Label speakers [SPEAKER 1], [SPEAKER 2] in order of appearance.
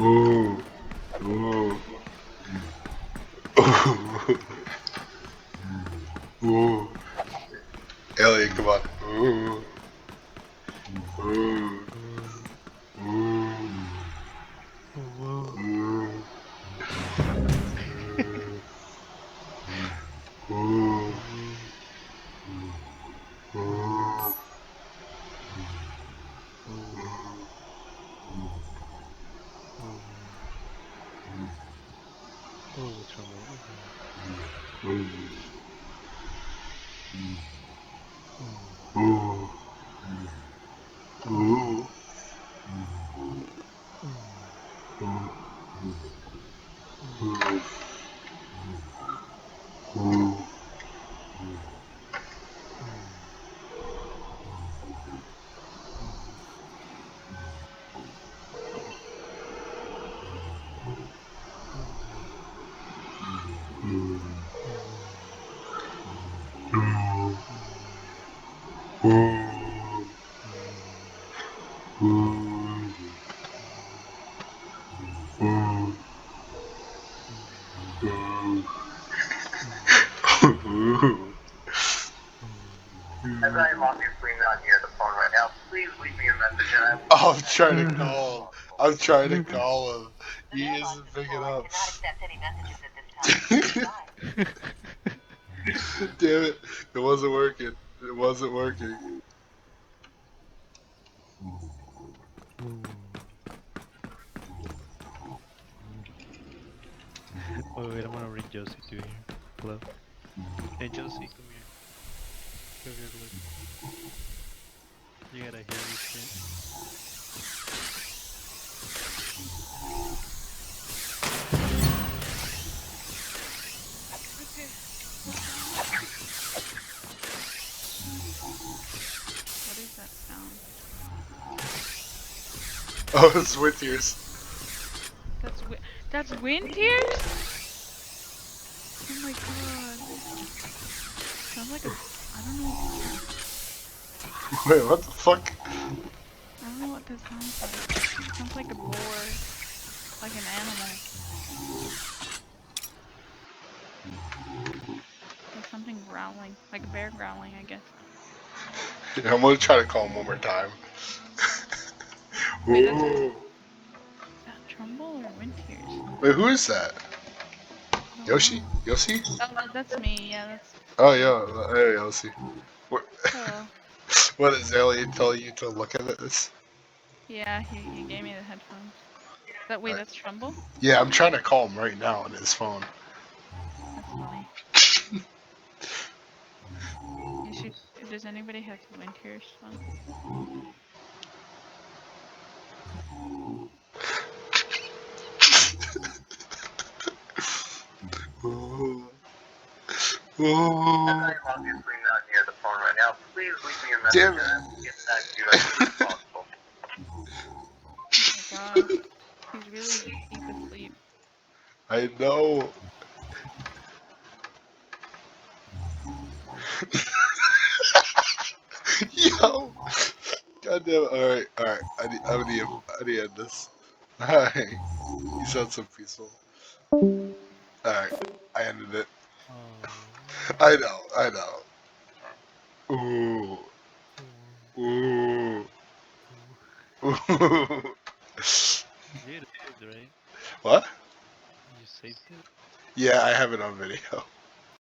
[SPEAKER 1] Ooh. Ooh. Ooh. Ooh. Elliot, come on. Ooh. Ooh. Ooh.
[SPEAKER 2] Whoa.
[SPEAKER 1] Ooh. Ooh. Ooh.
[SPEAKER 2] Oh, trouble.
[SPEAKER 1] Ooh.
[SPEAKER 2] Oh.
[SPEAKER 1] Ooh. Ooh. Ooh. Ooh. I'm very obviously not near the phone right now. Please leave me a message and I will. I'm trying to call. I'm trying to call him. He isn't picking up. Damn it. It wasn't working. It wasn't working.
[SPEAKER 2] Oh wait, I'm gonna bring Josie to here. Hello. Hey Josie, come here. Come here, look. You gotta hear this shit.
[SPEAKER 3] Okay. What is that sound?
[SPEAKER 1] Oh, it's with yours.
[SPEAKER 3] That's wind tears? Oh my god. Sounds like I don't know.
[SPEAKER 1] Wait, what the fuck?
[SPEAKER 3] I don't know what that sounds like. Sounds like a roar, like an animal. Like something growling, like a bear growling, I guess.
[SPEAKER 1] Yeah, I'm gonna try to call him one more time.
[SPEAKER 3] Wait,
[SPEAKER 1] Ooh.
[SPEAKER 3] is that Trumbull or wind tears?
[SPEAKER 1] Wait, who is that?
[SPEAKER 3] I don't
[SPEAKER 1] Yoshi?
[SPEAKER 3] know.
[SPEAKER 1] Yoshi?
[SPEAKER 3] Oh, that's me. Yeah, that's
[SPEAKER 1] Oh,
[SPEAKER 3] me.
[SPEAKER 1] yeah. Hey, Yoshi. What,
[SPEAKER 3] Hello.
[SPEAKER 1] what is Elliot telling you to look at this?
[SPEAKER 3] Yeah, he gave me the headphones. Wait, that's Trumbull?
[SPEAKER 1] Yeah, I'm trying to call him right now on his phone.
[SPEAKER 3] That's funny. You should. Does anybody have wind tears phone?
[SPEAKER 1] Ooh. Ooh. I'm obviously not near the phone right now. Please leave me a message. Damn it. And I will get back to you as soon as possible.
[SPEAKER 3] Oh my god. He's really deep asleep.
[SPEAKER 1] I know. Yo. God damn it. Alright, alright. I need to end this. Alright. You sound so peaceful. Alright. I ended it.
[SPEAKER 2] Oh.
[SPEAKER 1] I know, I know. Ooh. Ooh. Ooh.
[SPEAKER 2] You saved it, right?
[SPEAKER 1] What?
[SPEAKER 2] You saved it?
[SPEAKER 1] Yeah, I have it on video.